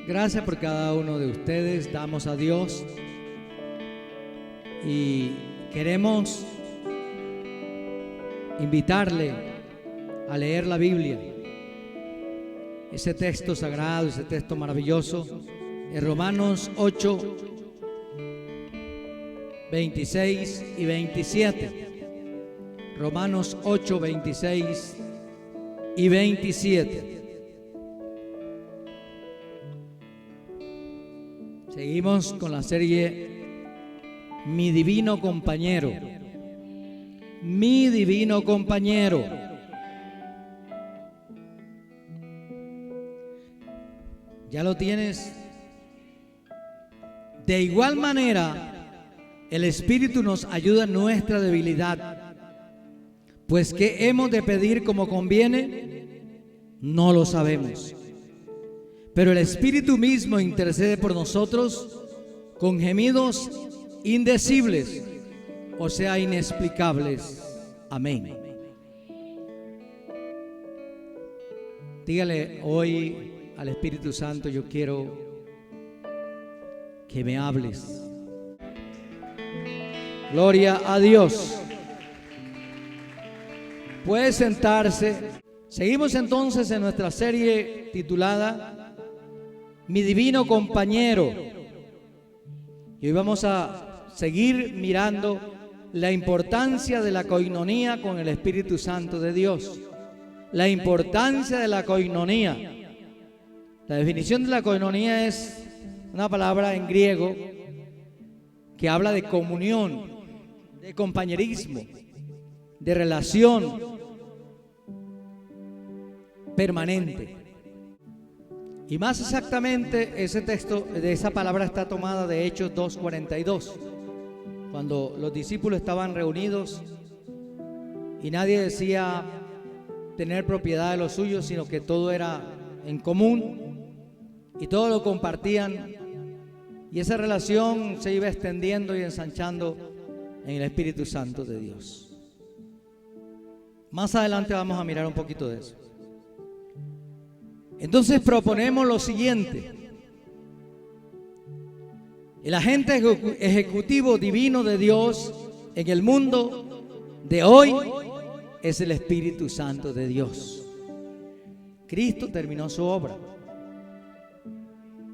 Gracias por cada uno de ustedes, damos a Dios y queremos invitarle a leer la Biblia, ese texto sagrado, ese texto maravilloso, en Romanos 8, 26 y 27. Romanos 8, 26 y 27. Seguimos con la serie Mi Divino Compañero. Mi Divino Compañero. ¿Ya lo tienes? De igual manera, el Espíritu nos ayuda en nuestra debilidad. Pues ¿qué hemos de pedir como conviene? No lo sabemos. Pero el Espíritu mismo intercede por nosotros con gemidos indecibles, o sea, inexplicables. Amén. Dígale hoy al Espíritu Santo: yo quiero que me hables. Gloria a Dios. Puede sentarse. Seguimos entonces en nuestra serie titulada Mi Divino Compañero. Y hoy vamos a seguir mirando la importancia de la coinonía con el Espíritu Santo de Dios. La importancia de la coinonía. La definición de la coinonía es una palabra en griego que habla de comunión, de compañerismo, de relación permanente. Y más exactamente, ese texto de esa palabra está tomada de Hechos 2:42, cuando los discípulos estaban reunidos y nadie decía tener propiedad de lo suyo, sino que todo era en común y todo lo compartían, y esa relación se iba extendiendo y ensanchando en el Espíritu Santo de Dios. Más adelante vamos a mirar un poquito de eso. Entonces proponemos lo siguiente: el agente ejecutivo divino de Dios en el mundo de hoy es el Espíritu Santo de Dios. Cristo terminó su obra.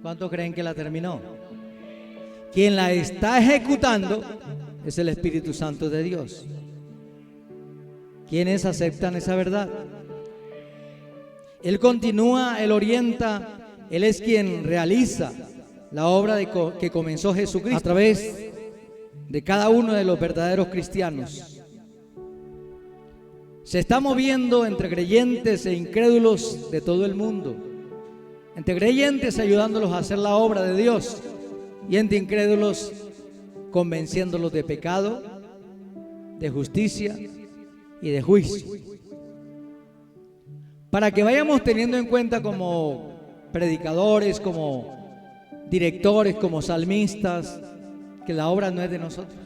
¿Cuántos creen que la terminó? Quien la está ejecutando es el Espíritu Santo de Dios. ¿Quiénes aceptan esa verdad? Él continúa, Él orienta, Él es quien realiza la obra que comenzó Jesucristo a través de cada uno de los verdaderos cristianos. Se está moviendo entre creyentes e incrédulos de todo el mundo, entre creyentes ayudándolos a hacer la obra de Dios y entre incrédulos convenciéndolos de pecado, de justicia y de juicio. Para que vayamos teniendo en cuenta como predicadores, como directores, como salmistas, que la obra no es de nosotros.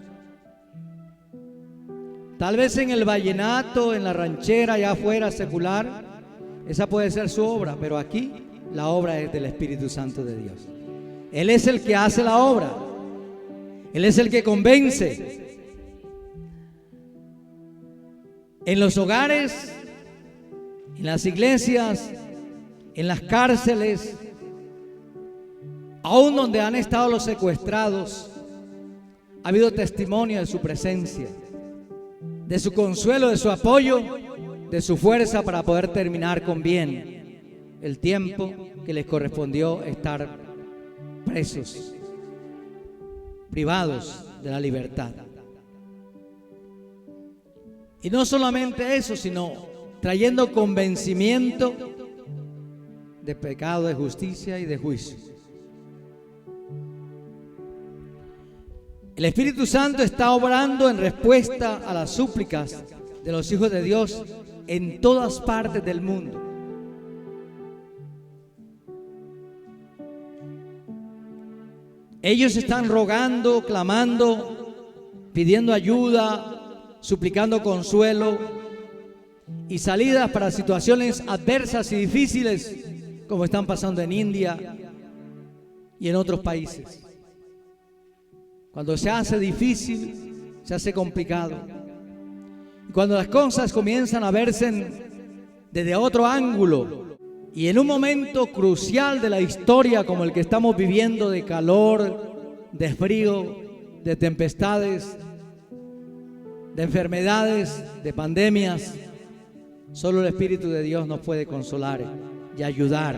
Tal vez en el vallenato, en la ranchera, allá afuera secular, esa puede ser su obra, pero aquí la obra es del Espíritu Santo de Dios. Él es el que hace la obra. Él es el que convence. En los hogares, en las iglesias, en las cárceles, aún donde han estado los secuestrados, ha habido testimonio de su presencia, de su consuelo, de su apoyo, de su fuerza para poder terminar con bien el tiempo que les correspondió estar presos, privados de la libertad. Y no solamente eso, sino trayendo convencimiento de pecado, de justicia y de juicio. El Espíritu Santo está obrando en respuesta a las súplicas de los hijos de Dios en todas partes del mundo. Ellos están rogando, clamando, pidiendo ayuda, suplicando consuelo y salidas para situaciones adversas y difíciles, como están pasando en India, y en otros países. Cuando se hace difícil, se hace complicado. Y cuando las cosas comienzan a verse desde otro ángulo y en un momento crucial de la historia como el que estamos viviendo, de calor, de frío, de tempestades, de enfermedades, de pandemias, solo el Espíritu de Dios nos puede consolar y ayudar.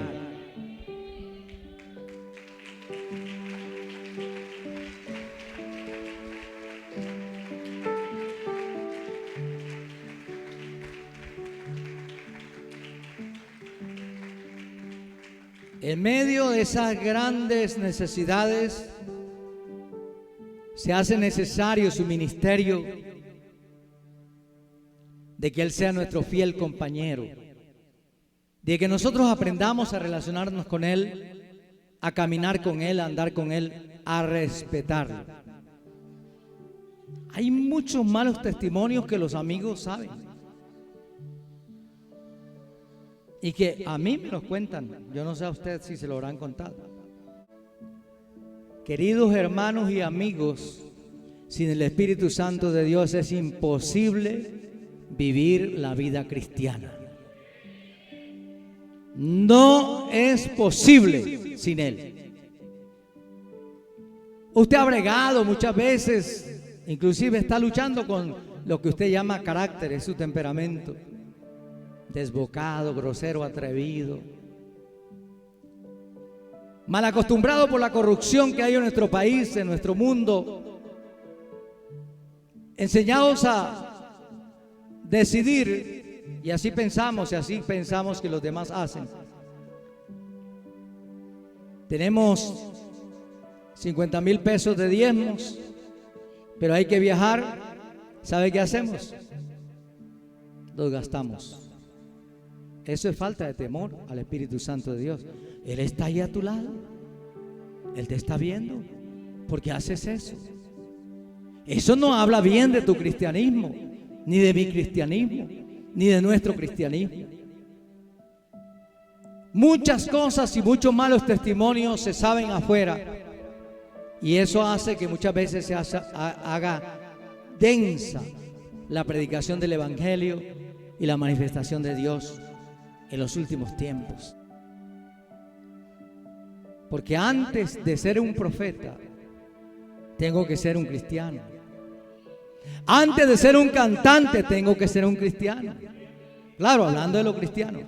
En medio de esas grandes necesidades, se hace necesario su ministerio, de que Él sea nuestro fiel compañero, de que nosotros aprendamos a relacionarnos con Él, a caminar con Él, a andar con Él, a respetarlo. Hay muchos malos testimonios que los amigos saben y que a mí me los cuentan. Yo no sé a usted si se lo habrán contado. Queridos hermanos y amigos, sin el Espíritu Santo de Dios es imposible vivir la vida cristiana. No es posible sin Él. Usted ha bregado muchas veces, inclusive está luchando con lo que usted llama carácter, es su temperamento. Desbocado, grosero, atrevido, mal acostumbrado por la corrupción que hay en nuestro país, en nuestro mundo, enseñados a decidir, y así pensamos que los demás hacen. Tenemos 50,000 pesos de diezmos, pero hay que viajar. ¿Sabe qué hacemos? Los gastamos. Eso es falta de temor al Espíritu Santo de Dios. Él está ahí a tu lado. Él te está viendo. ¿Por qué haces eso? Eso no habla bien de tu cristianismo, ni de mi cristianismo, ni de nuestro cristianismo. Muchas cosas y muchos malos testimonios se saben afuera, y eso hace que muchas veces se haga densa la predicación del Evangelio y la manifestación de Dios en los últimos tiempos. Porque antes de ser un profeta, tengo que ser un cristiano. Antes de ser un cantante, tengo que ser un cristiano. Claro, hablando de lo cristiano.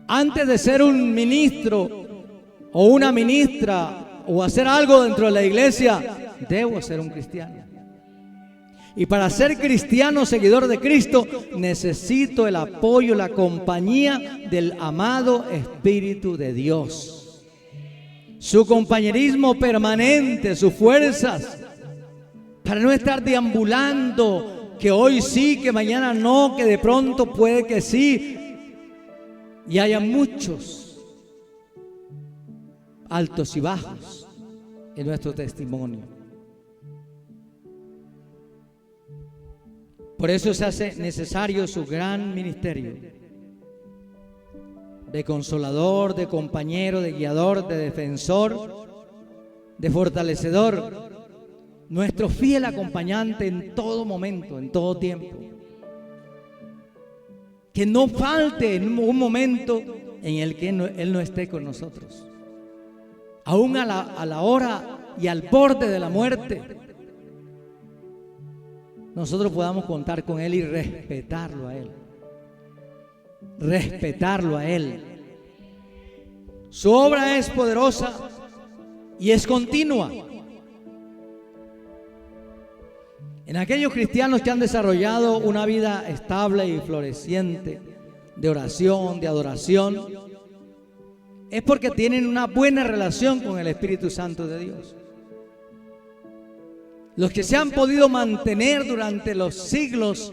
Antes de ser un ministro o una ministra o hacer algo dentro de la iglesia, debo ser un cristiano. Y para ser cristiano, seguidor de Cristo, necesito el apoyo, la compañía del amado Espíritu de Dios. Su compañerismo permanente, sus fuerzas, para no estar deambulando, que hoy sí, que mañana no, que de pronto puede que sí. Y haya muchos altos y bajos en nuestro testimonio. Por eso se hace necesario su gran ministerio de consolador, de compañero, de guiador, de defensor, de fortalecedor, nuestro fiel acompañante en todo momento, en todo tiempo. Que no falte en un momento en el que Él no esté con nosotros. Aún a la hora y al borde de la muerte, nosotros podamos contar con Él y respetarlo a Él. Respetarlo a Él. Su obra es poderosa y es continua. En aquellos cristianos que han desarrollado una vida estable y floreciente de oración, de adoración, es porque tienen una buena relación con el Espíritu Santo de Dios. Los que se han podido mantener durante los siglos,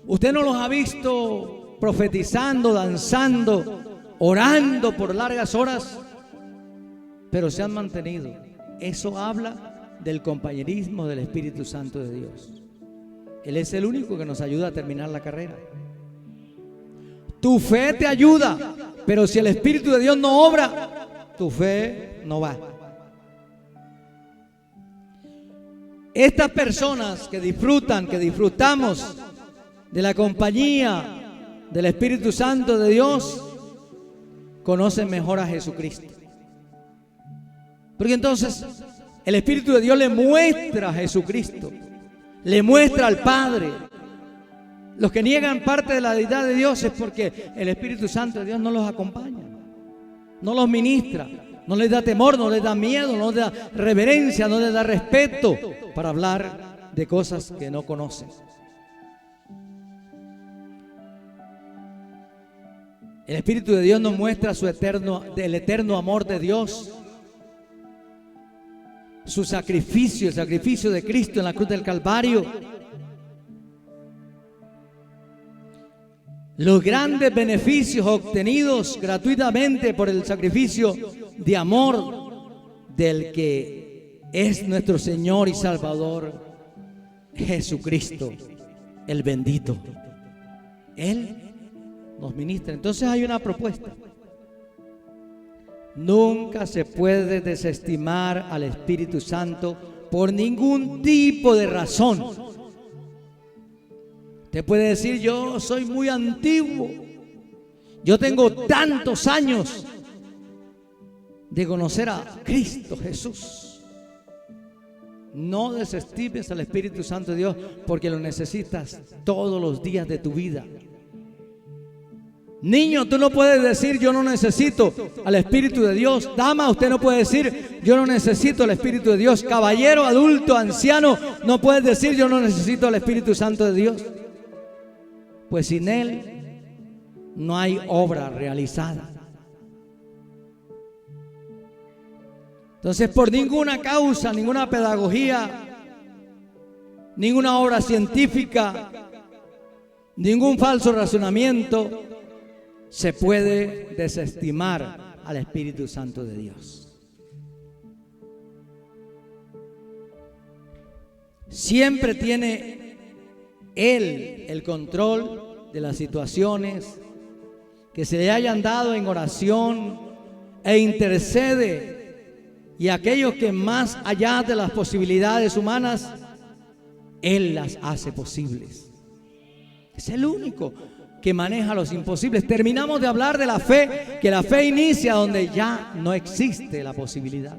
usted no los ha visto profetizando, danzando, orando por largas horas, pero se han mantenido. Eso habla del compañerismo del Espíritu Santo de Dios. Él es el único que nos ayuda a terminar la carrera. Tu fe te ayuda, pero si el Espíritu de Dios no obra, tu fe no va. Estas personas que disfrutamos de la compañía del Espíritu Santo de Dios, conocen mejor a Jesucristo. Porque entonces el Espíritu de Dios le muestra a Jesucristo, le muestra al Padre. Los que niegan parte de la deidad de Dios es porque el Espíritu Santo de Dios no los acompaña, no los ministra, no les da temor, no les da miedo, no les da reverencia, no les da respeto para hablar de cosas que no conocen. El Espíritu de Dios nos muestra el eterno amor de Dios, su sacrificio, el sacrificio de Cristo en la cruz del Calvario, los grandes beneficios obtenidos gratuitamente por el sacrificio de amor del que es nuestro Señor y Salvador Jesucristo, el bendito. Él nos ministra. Entonces hay una propuesta. Nunca se puede desestimar al Espíritu Santo por ningún tipo de razón. Usted puede decir: yo soy muy antiguo, yo tengo tantos años de conocer a Cristo Jesús. No desestimes al Espíritu Santo de Dios, porque lo necesitas todos los días de tu vida. Niño, tú no puedes decir: yo no necesito al Espíritu de Dios. Dama, usted no puede decir: yo no necesito al Espíritu de Dios. Caballero, adulto, anciano, no puedes decir: yo no necesito al Espíritu Santo de Dios. Pues sin Él no hay obra realizada. Entonces, por ninguna causa, ninguna pedagogía, ninguna obra científica, ningún falso razonamiento se puede desestimar al Espíritu Santo de Dios. Siempre tiene Él el control de las situaciones que se le hayan dado en oración, e intercede, y aquellos que más allá de las posibilidades humanas, Él las hace posibles. Es el único que maneja los imposibles. Terminamos de hablar de la fe, que la fe inicia donde ya no existe la posibilidad.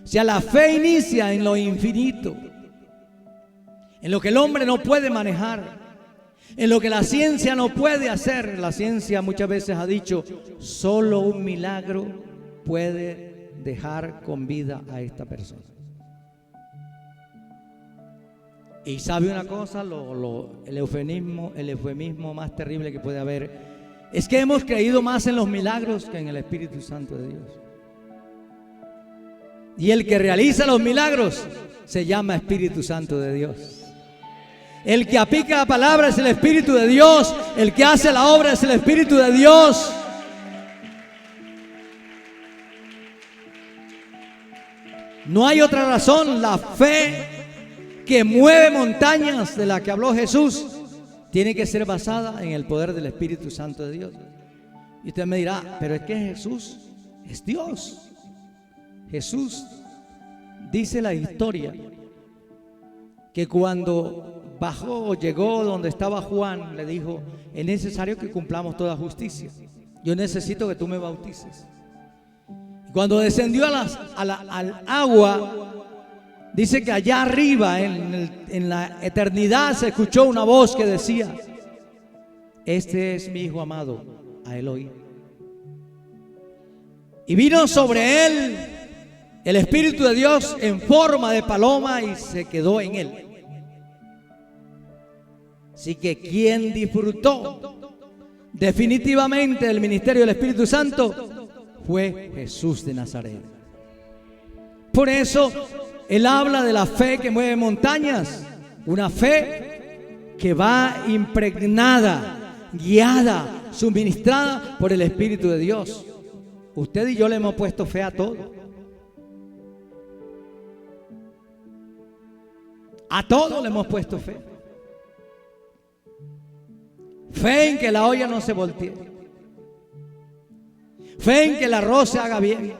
O sea, la fe inicia en lo infinito, en lo que el hombre no puede manejar, en lo que la ciencia no puede hacer. La ciencia muchas veces ha dicho: solo un milagro puede dejar con vida a esta persona. Y sabe una cosa, el eufemismo más terrible que puede haber es que hemos creído más en los milagros que en el Espíritu Santo de Dios. Y el que realiza los milagros se llama Espíritu Santo de Dios. El que aplica la palabra es el Espíritu de Dios. El que hace la obra es el Espíritu de Dios. No hay otra razón. La fe que mueve montañas, de la que habló Jesús, tiene que ser basada en el poder del Espíritu Santo de Dios. Y usted me dirá: pero es que Jesús es Dios. Jesús, dice la historia, que cuando bajó o llegó donde estaba Juan, le dijo: es necesario que cumplamos toda justicia. Yo necesito que tú me bautices. Y cuando descendió al agua, dice que allá arriba, en la eternidad, se escuchó una voz que decía: este es mi Hijo amado, a él oí. Y vino sobre él el Espíritu de Dios en forma de paloma y se quedó en él. Así que quien disfrutó definitivamente del ministerio del Espíritu Santo fue Jesús de Nazaret. Por eso Él habla de la fe que mueve montañas, una fe que va impregnada, guiada, suministrada por el Espíritu de Dios. Usted y yo le hemos puesto fe a todo. A todo le hemos puesto fe. Fe en que la olla no se voltee. Fe en que el arroz se haga bien.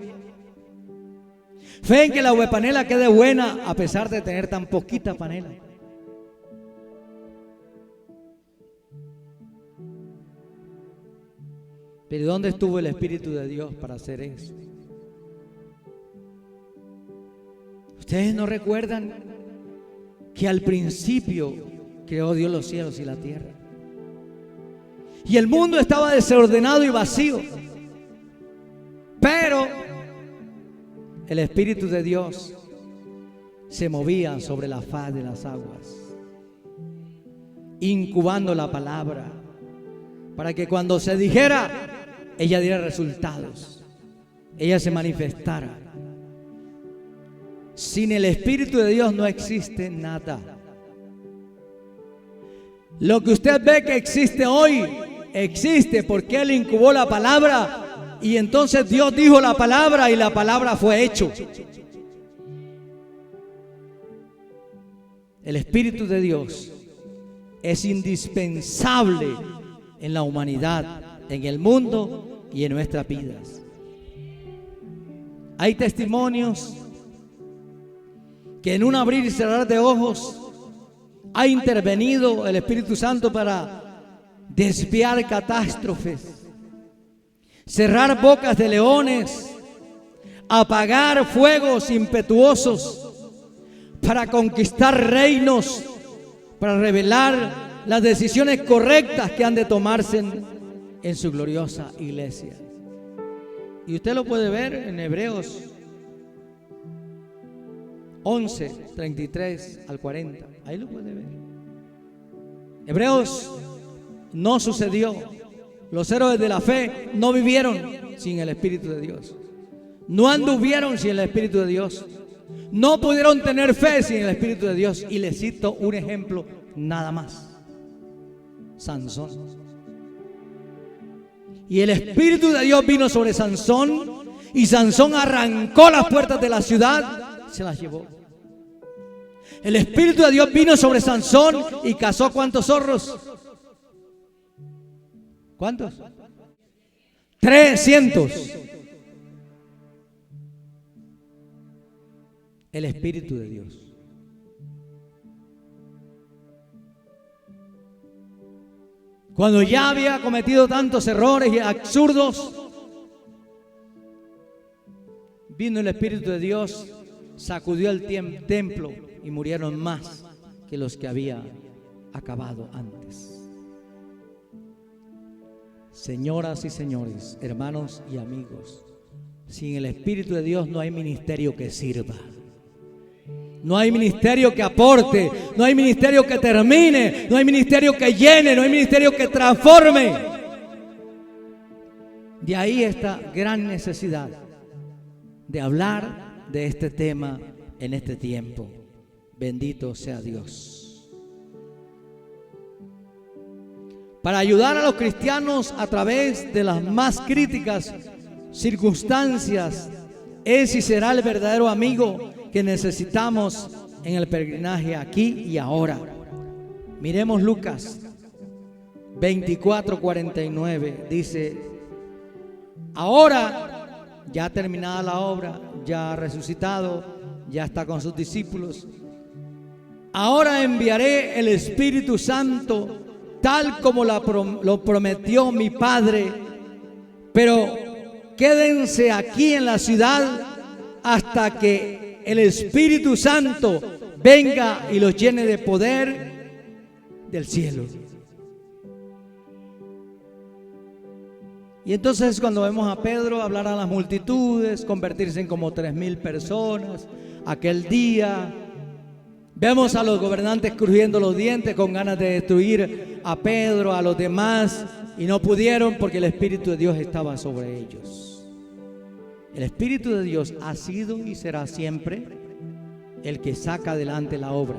Fe en que la huepanela quede buena a pesar de tener tan poquita panela. Pero ¿dónde estuvo el Espíritu de Dios para hacer eso? ¿Ustedes no recuerdan que al principio creó Dios los cielos y la tierra? Y el mundo estaba desordenado y vacío. Pero el Espíritu de Dios se movía sobre la faz de las aguas, incubando la palabra, para que cuando se dijera, ella diera resultados, ella se manifestara. Sin el Espíritu de Dios no existe nada. Lo que usted ve que existe hoy, existe porque Él incubó la palabra y entonces Dios dijo la palabra y la palabra fue hecho. El Espíritu de Dios es indispensable en la humanidad, en el mundo y en nuestras vidas. Hay testimonios que en un abrir y cerrar de ojos ha intervenido el Espíritu Santo para desviar catástrofes, cerrar bocas de leones, apagar fuegos impetuosos, para conquistar reinos, para revelar las decisiones correctas que han de tomarse en su gloriosa iglesia. Y usted lo puede ver en Hebreos 11, 33 al 40. Ahí lo puede ver. Hebreos no sucedió. Los héroes de la fe no vivieron sin el Espíritu de Dios. No anduvieron sin el Espíritu de Dios. No pudieron tener fe sin el Espíritu de Dios. Y les cito un ejemplo nada más. Sansón. Y el Espíritu de Dios vino sobre Sansón. Y Sansón arrancó las puertas de la ciudad. Se las llevó. El Espíritu de Dios vino sobre Sansón y cazó ¿cuántos zorros? ¿Cuántos? 300. El Espíritu de Dios. Cuando ya había cometido tantos errores y absurdos, vino el Espíritu de Dios, sacudió el templo y murieron más que los que había acabado antes. Señoras y señores, hermanos y amigos, sin el Espíritu de Dios no hay ministerio que sirva. No hay ministerio que aporte, no hay ministerio que termine, no hay ministerio que llene, no hay ministerio que transforme. De ahí esta gran necesidad de hablar de este tema en este tiempo. Bendito sea Dios. Para ayudar a los cristianos a través de las más críticas circunstancias, es y será el verdadero amigo que necesitamos en el peregrinaje aquí y ahora. Miremos Lucas 24:49. Dice: ahora, ya terminada la obra, ya resucitado, ya está con sus discípulos. Ahora enviaré el Espíritu Santo tal como lo prometió mi Padre, pero quédense aquí en la ciudad hasta que el Espíritu Santo venga y los llene de poder del cielo. Y entonces cuando vemos a Pedro hablar a las multitudes, convertirse en como 3,000 personas aquel día, vemos a los gobernantes crujiendo los dientes con ganas de destruir a Pedro, a los demás, y no pudieron porque el Espíritu de Dios estaba sobre ellos. El Espíritu de Dios ha sido y será siempre el que saca adelante la obra,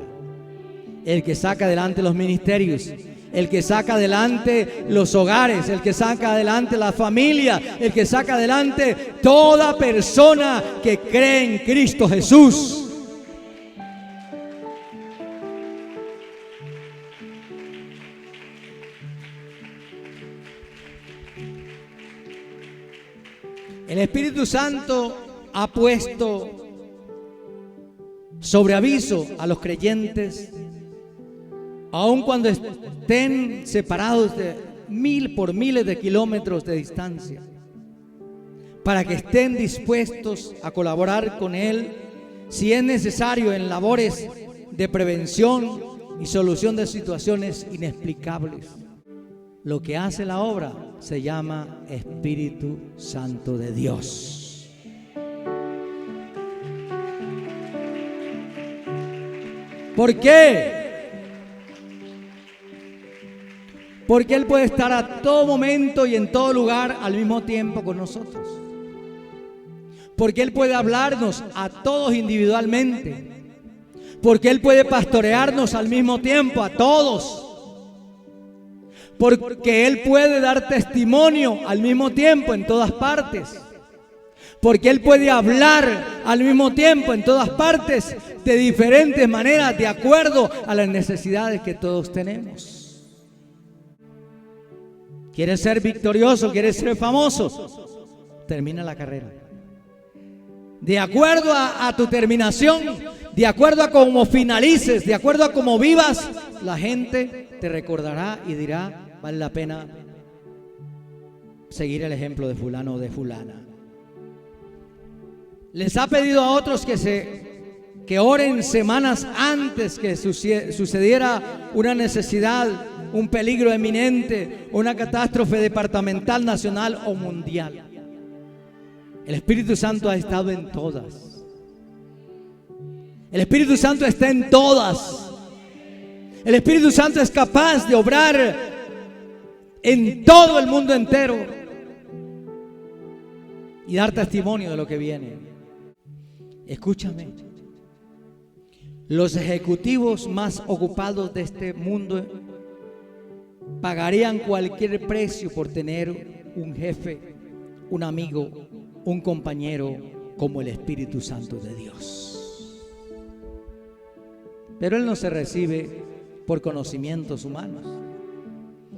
el que saca adelante los ministerios, el que saca adelante los hogares, el que saca adelante la familia, el que saca adelante toda persona que cree en Cristo Jesús. El Espíritu Santo ha puesto sobre aviso a los creyentes, aun cuando estén separados por miles de kilómetros de distancia, para que estén dispuestos a colaborar con Él si es necesario en labores de prevención y solución de situaciones inexplicables. Lo que hace la obra se llama Espíritu Santo de Dios. ¿Por qué? Porque Él puede estar a todo momento y en todo lugar al mismo tiempo con nosotros. Porque Él puede hablarnos a todos individualmente. Porque Él puede pastorearnos al mismo tiempo a todos. Porque Él puede dar testimonio al mismo tiempo en todas partes. Porque Él puede hablar al mismo tiempo en todas partes de diferentes maneras, de acuerdo a las necesidades que todos tenemos. ¿Quieres ser victorioso? ¿Quieres ser famoso? Termina la carrera. De acuerdo a tu terminación, de acuerdo a cómo finalices, de acuerdo a cómo vivas, la gente te recordará y dirá: vale la pena seguir el ejemplo de fulano o de fulana. Les ha pedido a otros que oren semanas antes que sucediera una necesidad, un peligro eminente, una catástrofe departamental, nacional o mundial. El Espíritu Santo ha estado en todas. El Espíritu Santo está en todas. El Espíritu Santo es capaz de obrar en todo el mundo entero y dar testimonio de lo que viene. Escúchame. Los ejecutivos más ocupados de este mundo pagarían cualquier precio por tener un jefe, un amigo, un compañero como el Espíritu Santo de Dios. Pero Él no se recibe por conocimientos humanos.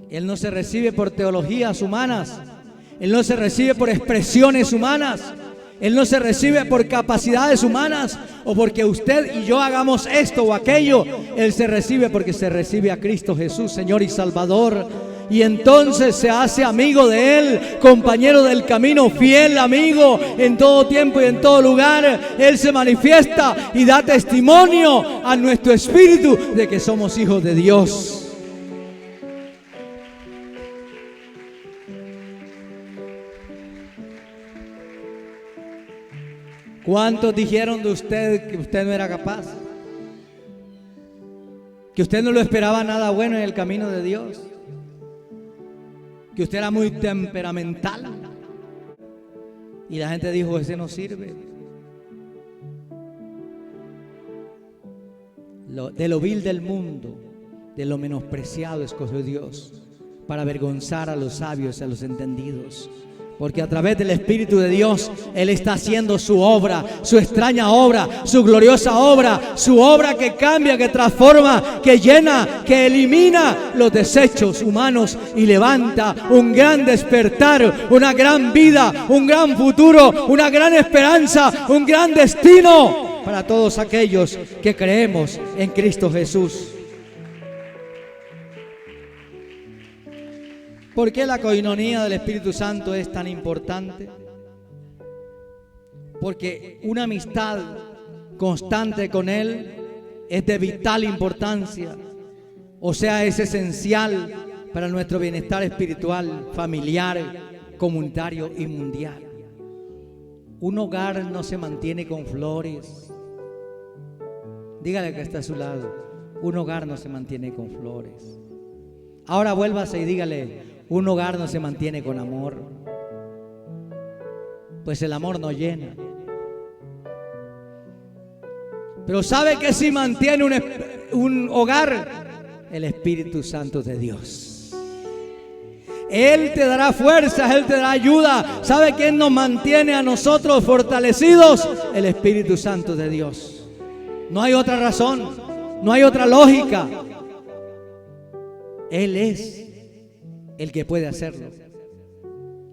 Él no se recibe por teologías humanas. Él no se recibe por expresiones humanas. Él no se recibe por capacidades humanas o porque usted y yo hagamos esto o aquello. Él se recibe porque se recibe a Cristo Jesús, Señor y Salvador. Y entonces se hace amigo de Él, compañero del camino, fiel amigo en todo tiempo y en todo lugar. Él se manifiesta y da testimonio a nuestro espíritu de que somos hijos de Dios. ¿Cuántos dijeron de usted que usted no era capaz? Que usted no lo esperaba nada bueno en el camino de Dios. Que usted era muy temperamental. Y la gente dijo: ese no sirve. De lo vil del mundo, de lo menospreciado escogió Dios para avergonzar a los sabios y a los entendidos. Porque a través del Espíritu de Dios Él está haciendo su obra, su extraña obra, su gloriosa obra, su obra que cambia, que transforma, que llena, que elimina los desechos humanos y levanta un gran despertar, una gran vida, un gran futuro, una gran esperanza, un gran destino para todos aquellos que creemos en Cristo Jesús. ¿Por qué la coinonía del Espíritu Santo es tan importante? Porque una amistad constante con Él es de vital importancia. O sea, es esencial para nuestro bienestar espiritual, familiar, comunitario y mundial. Un hogar no se mantiene con flores. Dígale que está a su lado: un hogar no se mantiene con flores. Ahora vuélvase y dígale: un hogar no se mantiene con amor. Pues el amor no llena. Pero ¿sabe que si mantiene un hogar? El Espíritu Santo de Dios. Él te dará fuerzas, Él te dará ayuda. ¿Sabe quién nos mantiene a nosotros fortalecidos? El Espíritu Santo de Dios. No hay otra razón, no hay otra lógica. Él es el que puede hacerlo.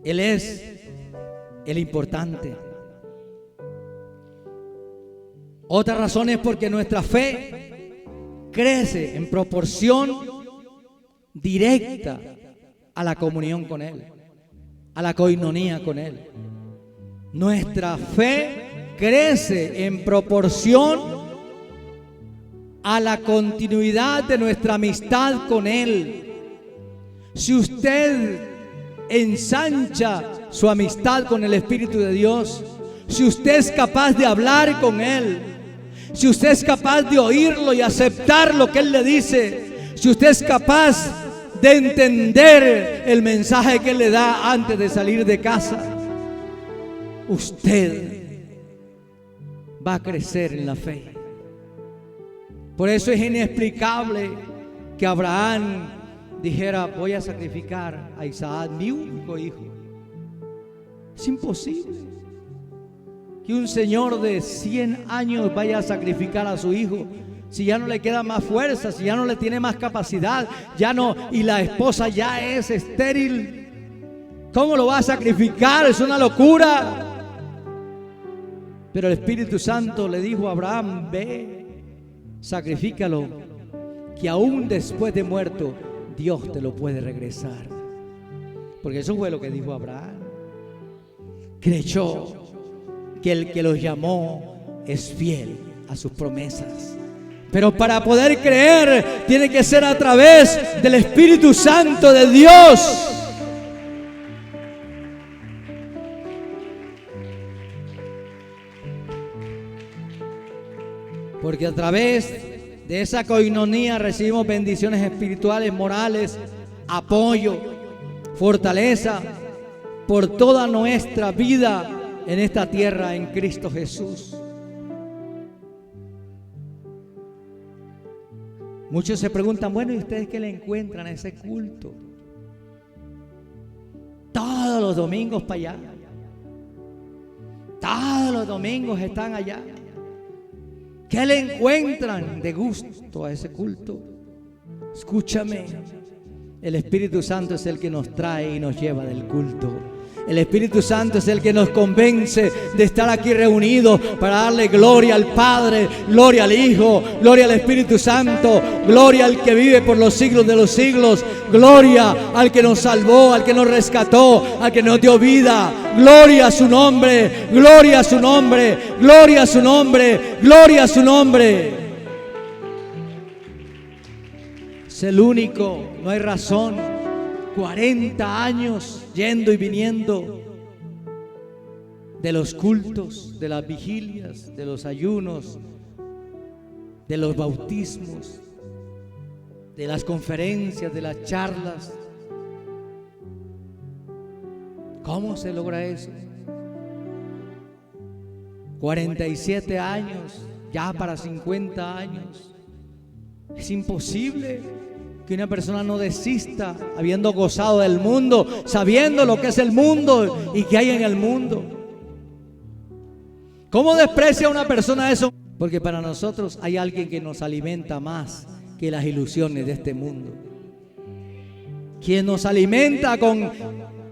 Él es el importante. Otra razón es porque nuestra fe crece en proporción directa a la comunión con Él, a la coinonía con Él. Nuestra fe crece en proporción a la continuidad de nuestra amistad con Él. Si usted ensancha su amistad con el Espíritu de Dios, si usted es capaz de hablar con Él, si usted es capaz de oírlo y aceptar lo que Él le dice, si usted es capaz de entender el mensaje que Él le da antes de salir de casa, usted va a crecer en la fe. Por eso es inexplicable que Abraham dijera: voy a sacrificar a Isaac, mi único hijo. Es imposible que un señor de 100 años vaya a sacrificar a su hijo si ya no le queda más fuerza, si ya no le tiene más capacidad, ya no, y la esposa ya es estéril. ¿Cómo lo va a sacrificar? Es una locura. Pero el Espíritu Santo le dijo a Abraham: ve, sacrifícalo, que aún después de muerto Dios te lo puede regresar. Porque eso fue lo que dijo Abraham. Creyó que el que los llamó es fiel a sus promesas. Pero para poder creer tiene que ser a través del Espíritu Santo de Dios. Porque a través de esa coinonía recibimos bendiciones espirituales, morales, apoyo, fortaleza por toda nuestra vida en esta tierra en Cristo Jesús. Muchos se preguntan: bueno, ¿y ustedes qué le encuentran a ese culto? Todos los domingos para allá. Todos los domingos están allá. ¿Qué le encuentran de gusto a ese culto? Escúchame, el Espíritu Santo es el que nos trae y nos lleva del culto. El Espíritu Santo es el que nos convence de estar aquí reunidos para darle gloria al Padre, gloria al Hijo, gloria al Espíritu Santo, gloria al que vive por los siglos de los siglos, gloria al que nos salvó, al que nos rescató, al que nos dio vida. Gloria a su nombre, gloria a su nombre, gloria a su nombre, gloria a su nombre. Es el único, no hay razón. 40 años yendo y viniendo de los cultos, de las vigilias, de los ayunos, de los bautismos, de las conferencias, de las charlas. ¿Cómo se logra eso? 47 años, ya para 50 años. Es imposible que una persona no desista habiendo gozado del mundo, sabiendo lo que es el mundo y que hay en el mundo. ¿Cómo desprecia una persona eso? Porque para nosotros hay alguien que nos alimenta más que las ilusiones de este mundo. Quien nos alimenta con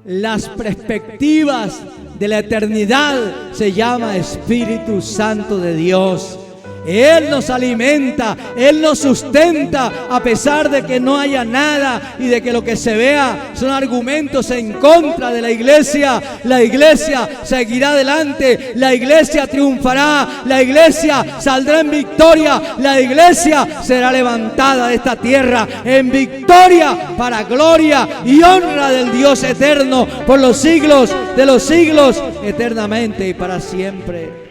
las perspectivas de la eternidad se llama Espíritu Santo de Dios. Él nos alimenta, Él nos sustenta a pesar de que no haya nada y de que lo que se vea son argumentos en contra de la iglesia. La iglesia seguirá adelante, la iglesia triunfará, la iglesia saldrá en victoria, la iglesia será levantada de esta tierra en victoria para gloria y honra del Dios eterno por los siglos de los siglos, eternamente y para siempre.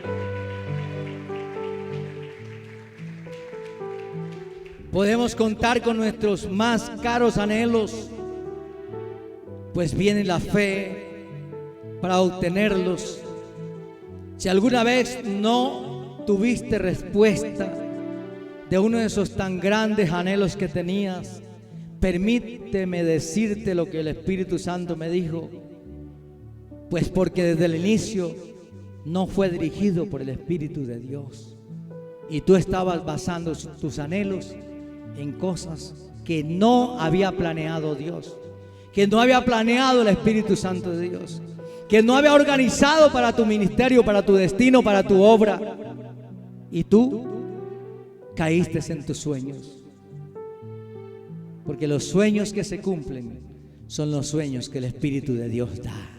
Podemos contar con nuestros más caros anhelos, pues viene la fe para obtenerlos. Si alguna vez no tuviste respuesta de uno de esos tan grandes anhelos que tenías, permíteme decirte lo que el Espíritu Santo me dijo, pues porque desde el inicio no fue dirigido por el Espíritu de Dios y tú estabas basando tus anhelos en cosas que no había planeado Dios, que no había planeado el Espíritu Santo de Dios, que no había organizado para tu ministerio, para tu destino, para tu obra. y tú caíste en tus sueños. Porque los sueños que se cumplen son los sueños que el Espíritu de Dios da.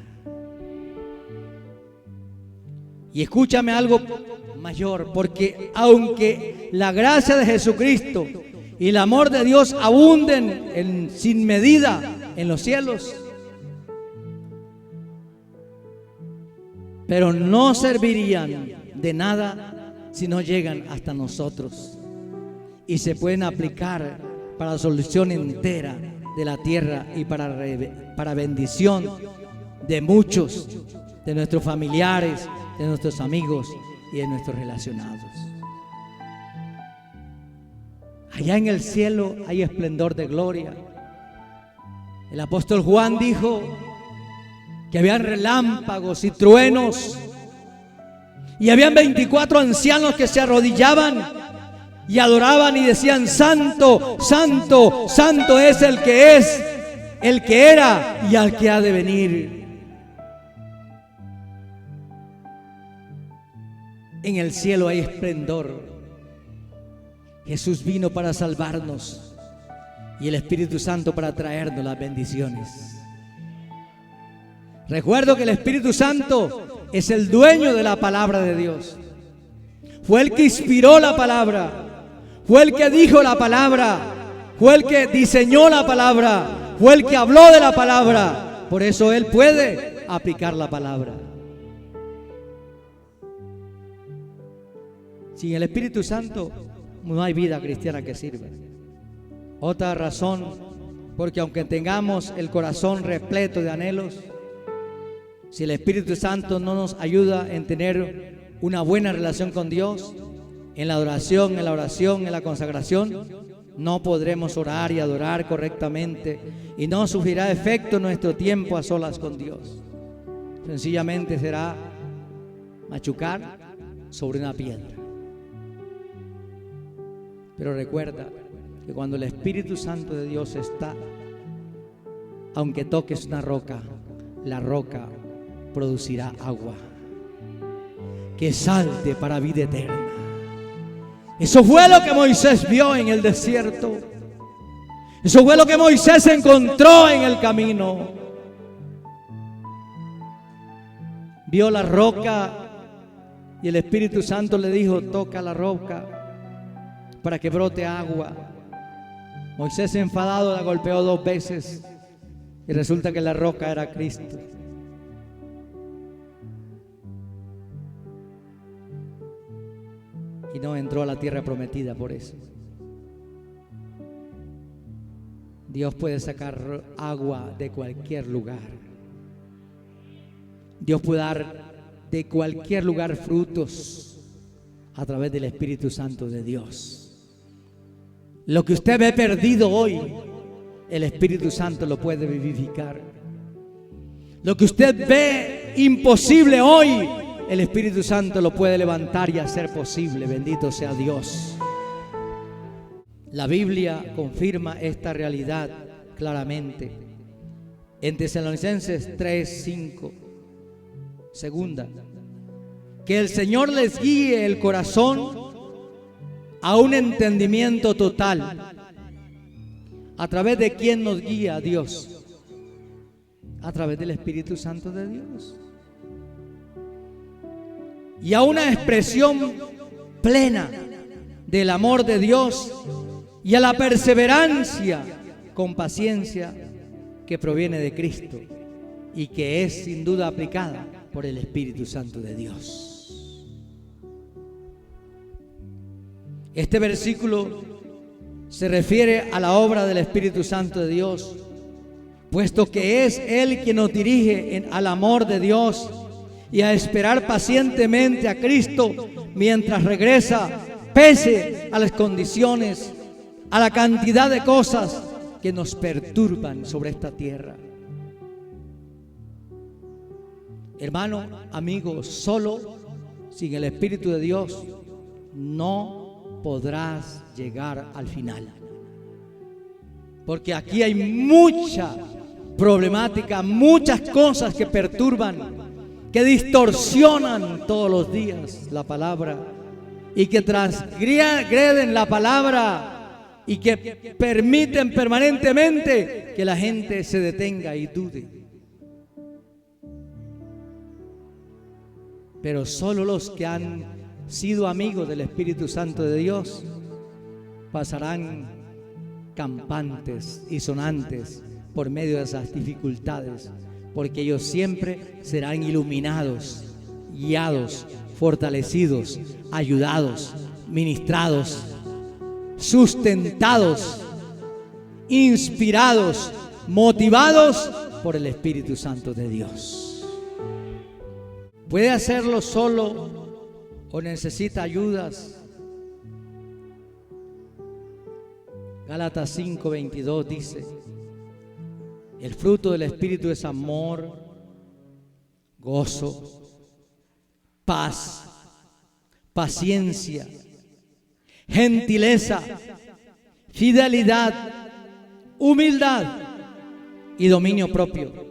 Y escúchame algo mayor, porque aunque la gracia de Jesucristo y el amor de Dios abunden sin medida en los cielos, pero no servirían de nada si no llegan hasta nosotros y se pueden aplicar para la solución entera de la tierra y para bendición de muchos de nuestros familiares, de nuestros amigos y de nuestros relacionados. Allá en el cielo hay esplendor de gloria. El apóstol Juan dijo que habían relámpagos y truenos, y habían 24 ancianos que se arrodillaban y adoraban y decían: Santo, Santo, Santo es, el que era y al que ha de venir. En el cielo hay esplendor. Jesús vino para salvarnos y el Espíritu Santo para traernos las bendiciones. Recuerdo que el Espíritu Santo es el dueño de la palabra de Dios. Fue el que inspiró la palabra, fue el que dijo la palabra, fue el que diseñó la palabra, fue el que habló de la palabra. Por eso Él puede aplicar la palabra. Sin el Espíritu Santo no hay vida cristiana que sirva. Otra razón, porque aunque tengamos el corazón repleto de anhelos, si el Espíritu Santo no nos ayuda en tener una buena relación con Dios, en la adoración, en la oración, en la consagración, no podremos orar y adorar correctamente y no surgirá efecto nuestro tiempo a solas con Dios. Sencillamente será machucar sobre una piedra. Pero recuerda que cuando el Espíritu Santo de Dios está, aunque toques una roca, la roca producirá agua que salte para vida eterna. Eso fue lo que Moisés vio en el desierto. Eso fue lo que Moisés encontró en el camino. Vio la roca y el Espíritu Santo le dijo: toca la roca para que brote agua. Moisés, enfadado, la golpeó 2 veces y resulta que la roca era Cristo. Y no entró a la tierra prometida por eso. Dios puede sacar agua de cualquier lugar. Dios puede dar de cualquier lugar frutos a través del Espíritu Santo de Dios. Lo que usted ve perdido hoy, el Espíritu Santo lo puede vivificar. Lo que usted ve imposible hoy, el Espíritu Santo lo puede levantar y hacer posible. Bendito sea Dios. La Biblia confirma esta realidad claramente. En Tesalonicenses 3:5, segunda, que el Señor les guíe el corazón a un entendimiento total. ¿A través de quién nos guía Dios? A través del Espíritu Santo de Dios. Y a una expresión plena del amor de Dios y a la perseverancia con paciencia que proviene de Cristo y que es sin duda aplicada por el Espíritu Santo de Dios. Este versículo se refiere a la obra del Espíritu Santo de Dios, puesto que es Él quien nos dirige al amor de Dios y a esperar pacientemente a Cristo mientras regresa, pese a las condiciones, a la cantidad de cosas que nos perturban sobre esta tierra. Hermano, amigo, solo sin el Espíritu de Dios no podrás llegar al final. Porque aquí hay mucha problemática, muchas cosas que perturban, que distorsionan todos los días la palabra y que transgreden la palabra y que permiten permanentemente que la gente se detenga y dude. Pero solo los que han sido amigos del Espíritu Santo de Dios pasarán campantes y sonantes por medio de esas dificultades, porque ellos siempre serán iluminados, guiados, fortalecidos, ayudados, ministrados, sustentados, inspirados, motivados por el Espíritu Santo de Dios. ¿Puede hacerlo solo o necesita ayudas? Gálatas 5:22 dice: el fruto del Espíritu es amor, gozo, paz, paciencia, gentileza, fidelidad, humildad y dominio propio.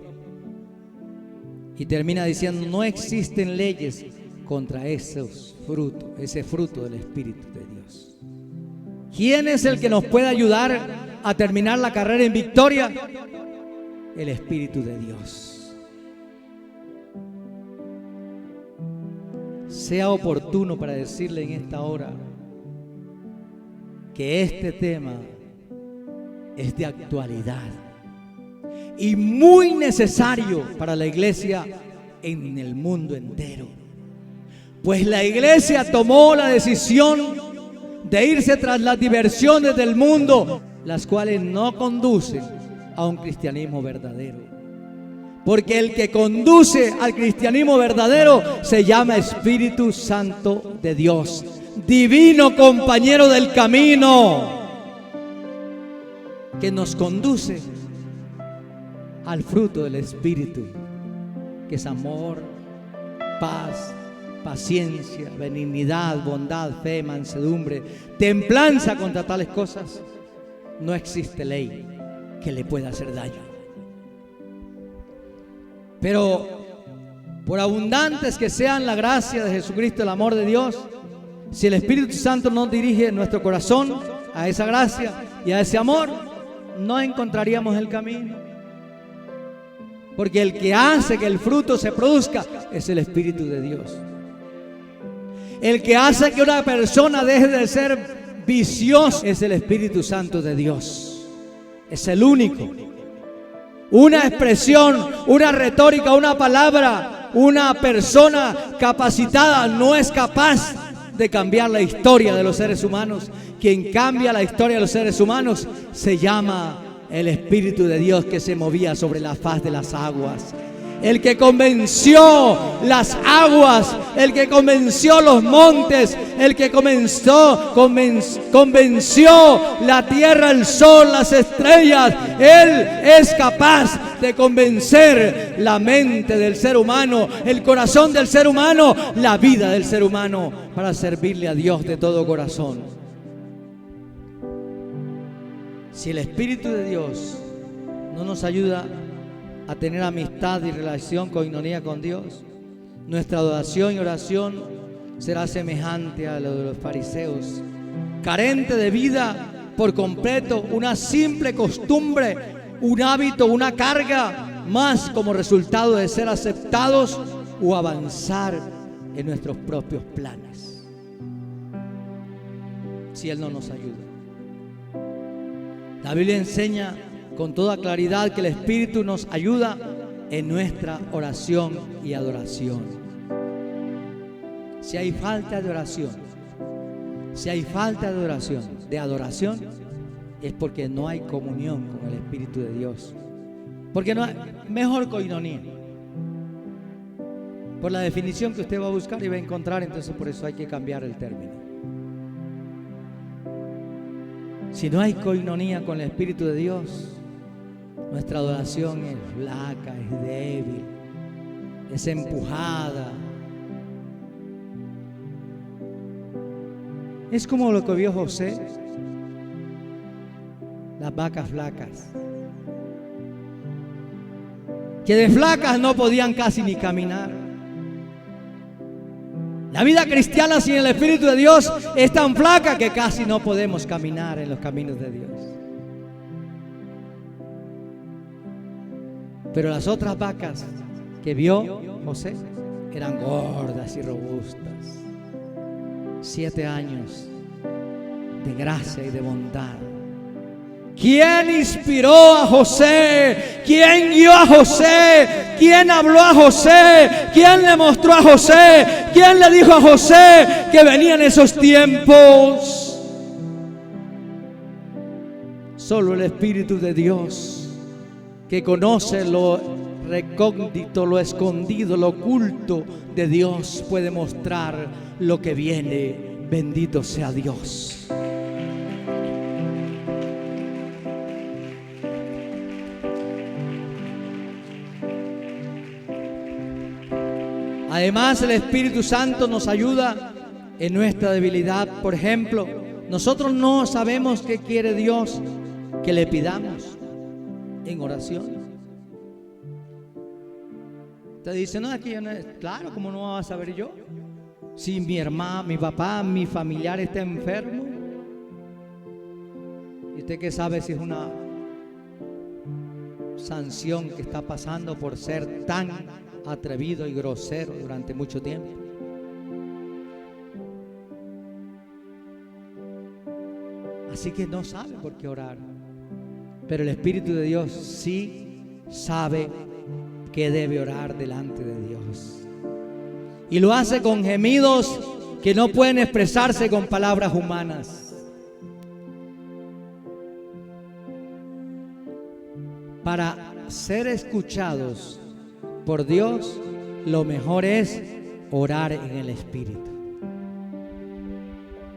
Y termina diciendo: no existen leyes contra ese fruto del Espíritu de Dios. ¿Quién es el que nos puede ayudar a terminar la carrera en victoria? El Espíritu de Dios. Sea oportuno para decirle en esta hora que este tema es de actualidad y muy necesario para la iglesia en el mundo entero. Pues la iglesia tomó la decisión de irse tras las diversiones del mundo, las cuales no conducen a un cristianismo verdadero. Porque el que conduce al cristianismo verdadero se llama Espíritu Santo de Dios, divino compañero del camino, que nos conduce al fruto del Espíritu, que es amor, paz, paciencia, benignidad, bondad, fe, mansedumbre, templanza. Contra tales cosas no existe ley que le pueda hacer daño. Pero por abundantes que sean la gracia de Jesucristo, el amor de Dios, si el Espíritu Santo nos dirige nuestro corazón a esa gracia y a ese amor, no encontraríamos el camino. Porque el que hace que el fruto se produzca es el Espíritu de Dios. El que hace que una persona deje de ser viciosa es el Espíritu Santo de Dios. Es el único. Una expresión, una retórica, una palabra, una persona capacitada no es capaz de cambiar la historia de los seres humanos. Quien cambia la historia de los seres humanos se llama el Espíritu de Dios, que se movía sobre la faz de las aguas. El que convenció las aguas, el que convenció los montes, el que convenció la tierra, el sol, las estrellas. Él es capaz de convencer la mente del ser humano, el corazón del ser humano, la vida del ser humano, para servirle a Dios de todo corazón. Si el Espíritu de Dios no nos ayuda a tener amistad y relación, coinonía con Dios, nuestra adoración y oración será semejante a lo de los fariseos, carente de vida por completo, una simple costumbre, un hábito, una carga más como resultado de ser aceptados o avanzar en nuestros propios planes. Si Él no nos ayuda, la Biblia enseña con toda claridad que el Espíritu nos ayuda en nuestra oración y adoración. Si hay falta de oración, de adoración, es porque no hay comunión con el Espíritu de Dios. Porque no hay mejor coinonía. Por la definición que usted va a buscar y va a encontrar, entonces por eso hay que cambiar el término. Si no hay coinonía con el Espíritu de Dios, nuestra adoración es flaca, es débil, es empujada. Es como lo que vio José, las vacas flacas, que de flacas no podían casi ni caminar. La vida cristiana sin el Espíritu de Dios es tan flaca que casi no podemos caminar en los caminos de Dios. Pero las otras vacas que vio José eran gordas y robustas. 7 años de gracia y de bondad. ¿Quién inspiró a José? ¿Quién guió a José? ¿Quién habló a José? ¿Quién le mostró a José? ¿Quién le dijo a José que venían esos tiempos? Solo el Espíritu de Dios, que conoce lo recóndito, lo escondido, lo oculto de Dios, puede mostrar lo que viene. Bendito sea Dios. Además, el Espíritu Santo nos ayuda en nuestra debilidad. Por ejemplo, nosotros no sabemos qué quiere Dios que le pidamos en oración. Te dice, no, aquí yo no. Claro, ¿cómo no vas a saber yo? Si mi hermano, mi papá, mi familiar está enfermo. ¿Y usted qué sabe si es una sanción que está pasando por ser tan atrevido y grosero durante mucho tiempo? Así que no sabe por qué orar. Pero el Espíritu de Dios sí sabe que debe orar delante de Dios. Y lo hace con gemidos que no pueden expresarse con palabras humanas. Para ser escuchados por Dios, lo mejor es orar en el Espíritu.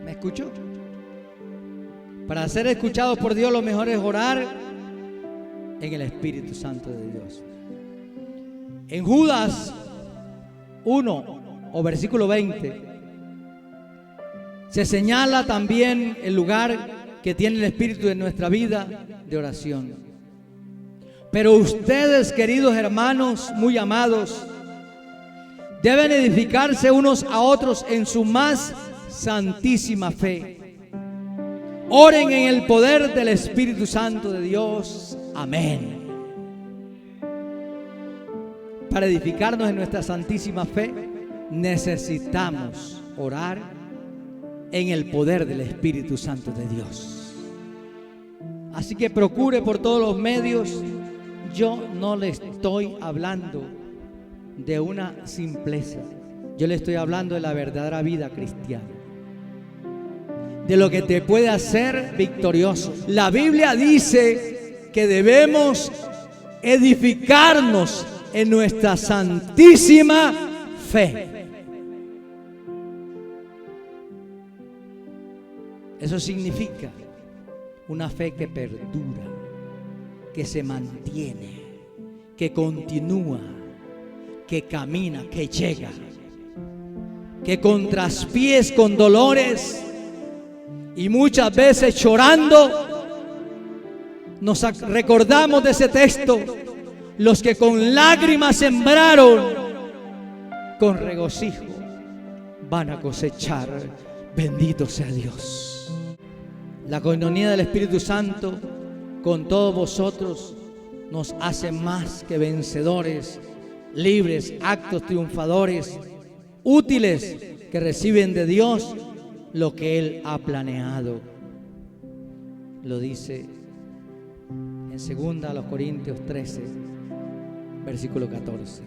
¿Me escuchó? Para ser escuchados por Dios, lo mejor es orar en el Espíritu Santo de Dios. En Judas 1 o versículo 20 se señala también el lugar que tiene el Espíritu en nuestra vida de oración. Pero ustedes, queridos hermanos muy amados, deben edificarse unos a otros en su más santísima fe. Oren en el poder del Espíritu Santo de Dios. Amén. Para edificarnos en nuestra santísima fe, necesitamos orar en el poder del Espíritu Santo de Dios. Así que procure por todos los medios. Yo no le estoy hablando de una simpleza. Yo le estoy hablando de la verdadera vida cristiana, de lo que te puede hacer victorioso. La Biblia dice que debemos edificarnos en nuestra santísima fe. Eso significa una fe que perdura, que se mantiene, que continúa, que camina, que llega, que con traspiés, con dolores y muchas veces llorando, nos recordamos de ese texto. Los que con lágrimas sembraron, con regocijo van a cosechar. Bendito sea Dios. La coinonía del Espíritu Santo con todos vosotros nos hace más que vencedores, libres, actos triunfadores, útiles, que reciben de Dios lo que Él ha planeado. Lo dice en 2 Corintios 13, versículo 14.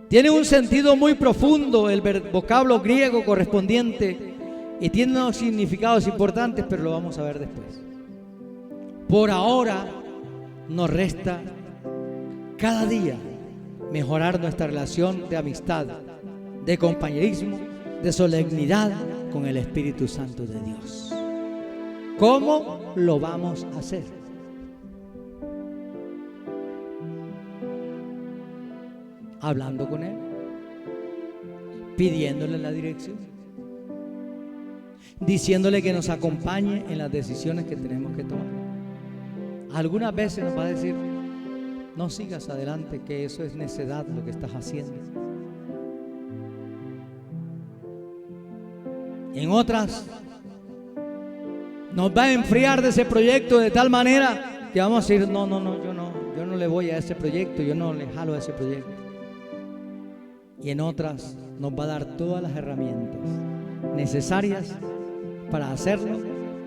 Tiene un sentido muy profundo el vocablo griego correspondiente y tiene unos significados importantes, pero lo vamos a ver después. Por ahora nos resta cada día mejorar nuestra relación de amistad, de compañerismo, de solemnidad con el Espíritu Santo de Dios. ¿Cómo lo vamos a hacer? Hablando con Él, pidiéndole la dirección, diciéndole que nos acompañe en las decisiones que tenemos que tomar. Algunas veces nos va a decir: no sigas adelante, que eso es necedad lo que estás haciendo. En otras nos va a enfriar de ese proyecto de tal manera que vamos a decir, no, yo no le voy a ese proyecto, yo no le jalo a ese proyecto. Y en otras nos va a dar todas las herramientas necesarias para hacerlo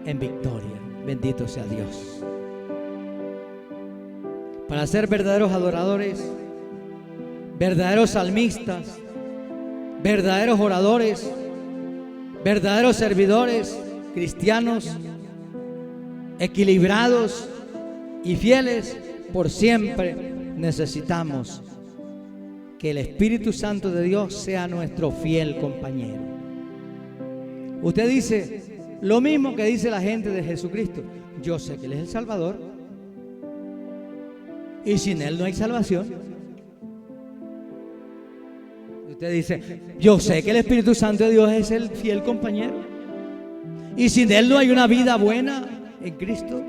en victoria. Bendito sea Dios. Para ser verdaderos adoradores, verdaderos salmistas, verdaderos oradores, verdaderos servidores, cristianos, equilibrados y fieles por siempre, necesitamos que el Espíritu Santo de Dios sea nuestro fiel compañero. Usted dice lo mismo que dice la gente de Jesucristo: yo sé que Él es el Salvador y sin Él no hay salvación. Usted dice, yo sé que el Espíritu Santo de Dios es el fiel compañero y sin Él no hay una vida buena en Cristo.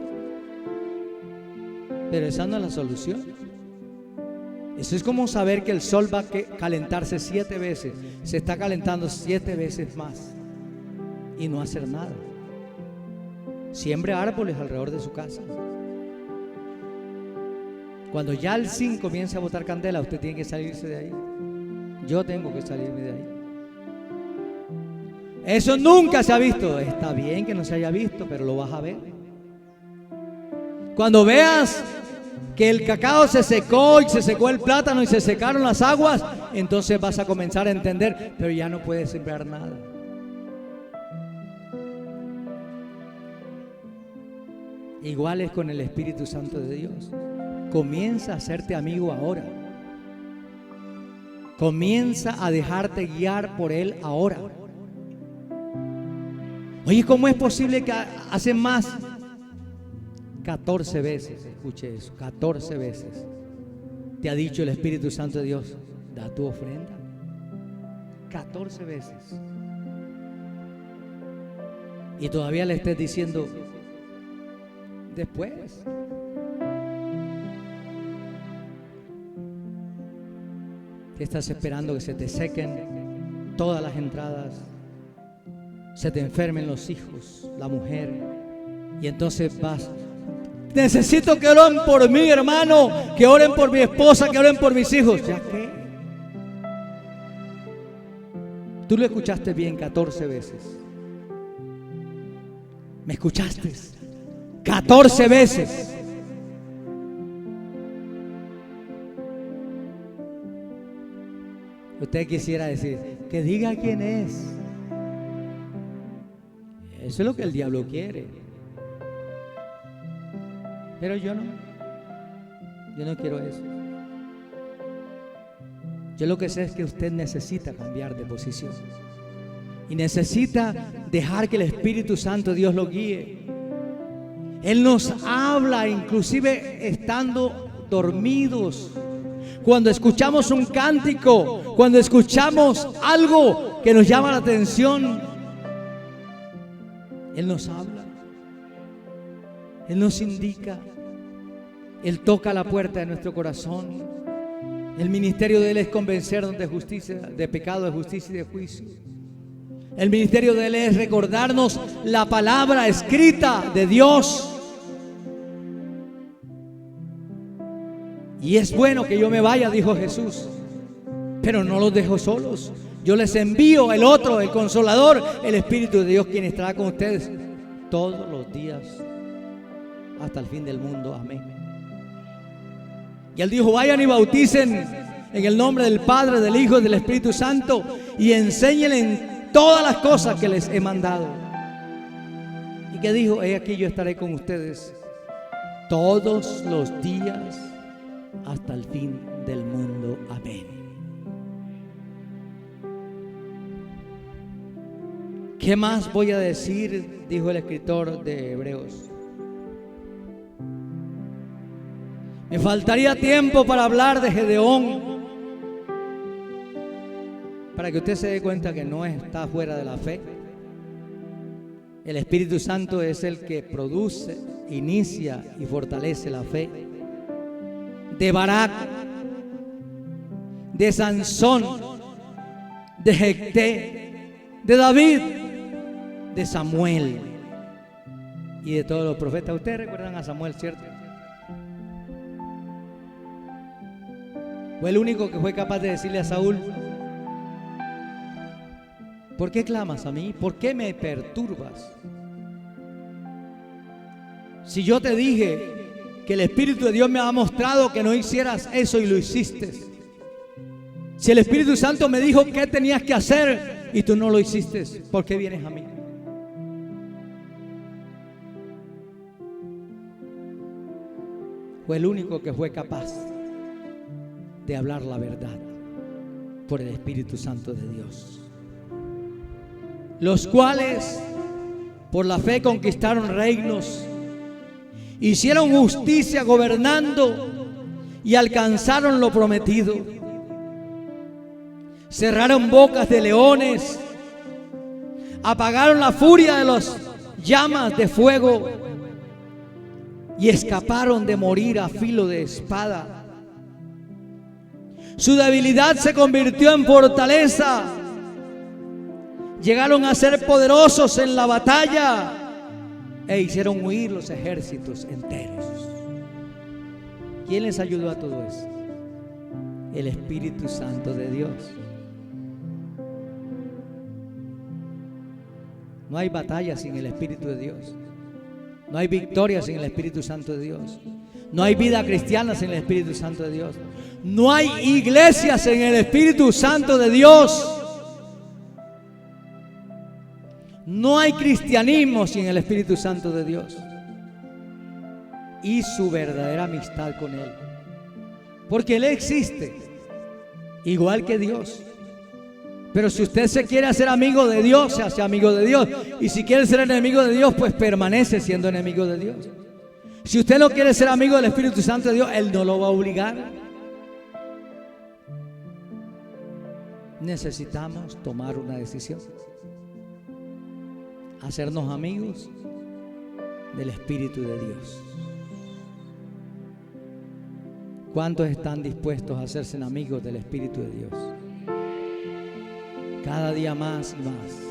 Pero esa no es la solución. Eso es como saber que el sol va a calentarse 7 veces. Se está calentando 7 veces más y no hacer nada. Siembre árboles alrededor de su casa. Cuando ya el zinc comienza a botar candela, usted tiene que salirse de ahí. Yo tengo que salirme de ahí. Eso nunca se ha visto. Está bien que no se haya visto, pero lo vas a ver. Cuando veas que el cacao se secó y se secó el plátano y se secaron las aguas, entonces vas a comenzar a entender, pero ya no puedes sembrar nada. Igual es con el Espíritu Santo de Dios. Comienza a hacerte amigo ahora. Comienza a dejarte guiar por Él ahora. Oye, ¿cómo es posible que hace más? 14 veces, escuche eso, 14 veces te ha dicho el Espíritu Santo de Dios: da tu ofrenda. 14 veces. Y todavía le estés diciendo después. Que estás esperando que se te sequen todas las entradas, se te enfermen los hijos, la mujer, y entonces vas: necesito que oren por mí, hermano, que oren por mi esposa, que oren por mis hijos. ¿Ya qué? Tú lo escuchaste bien 14 veces. ¿Me escuchaste? 14 veces. Usted quisiera decir, que diga quién es. Eso es lo que el diablo quiere. Pero yo no quiero eso. Yo lo que sé es que usted necesita cambiar de posición y necesita dejar que el Espíritu Santo de Dios lo guíe. Él nos habla inclusive estando dormidos. Cuando escuchamos un cántico, cuando escuchamos algo que nos llama la atención, Él nos habla. Él nos indica, Él toca la puerta de nuestro corazón. El ministerio de Él es convencernos de justicia, de pecado, de justicia y de juicio. El ministerio de Él es recordarnos la palabra escrita de Dios. Y es bueno que yo me vaya, dijo Jesús, pero no los dejo solos. Yo les envío el otro, el Consolador, el Espíritu de Dios, quien estará con ustedes todos los días hasta el fin del mundo. Amén. Y Él dijo: vayan y bauticen en el nombre del Padre, del Hijo y del Espíritu Santo, y enséñenles todas las cosas que les he mandado. Y que dijo: he aquí yo estaré con ustedes todos los días hasta el fin del mundo. Amén. ¿Qué más voy a decir? Dijo el escritor de Hebreos. Me faltaría tiempo para hablar de Gedeón, para que usted se dé cuenta que no está fuera de la fe. El Espíritu Santo es el que produce, inicia y fortalece la fe. De Barak, de Sansón, de Jefté, de David, de Samuel y de todos los profetas. Ustedes recuerdan a Samuel, ¿cierto? Fue el único que fue capaz de decirle a Saúl: ¿por qué clamas a mí? ¿Por qué me perturbas? Si yo te dije que el Espíritu de Dios me ha mostrado que no hicieras eso y lo hiciste. Si el Espíritu Santo me dijo qué tenías que hacer y tú no lo hiciste, ¿por qué vienes a mí? Fue el único que fue capaz de hablar la verdad por el Espíritu Santo de Dios, los cuales por la fe conquistaron reinos, hicieron justicia gobernando y alcanzaron lo prometido. Cerraron bocas de leones, apagaron la furia de las llamas de fuego y escaparon de morir a filo de espada. Su debilidad se convirtió en fortaleza. Llegaron a ser poderosos en la batalla e hicieron huir los ejércitos enteros. ¿Quién les ayudó a todo eso? El Espíritu Santo de Dios. No hay batalla sin el Espíritu de Dios. No hay victoria sin el Espíritu Santo de Dios. No hay vida cristiana sin el Espíritu Santo de Dios. No hay iglesias sin el Espíritu Santo de Dios. No hay cristianismo sin el Espíritu Santo de Dios y su verdadera amistad con Él, porque Él existe igual que Dios. Pero si usted se quiere hacer amigo de Dios, se hace amigo de Dios, y si quiere ser enemigo de Dios, pues permanece siendo enemigo de Dios. Si usted no quiere ser amigo del Espíritu Santo de Dios, Él no lo va a obligar. Necesitamos tomar una decisión: hacernos amigos del Espíritu de Dios. ¿Cuántos están dispuestos a hacerse amigos del Espíritu de Dios? Cada día más y más.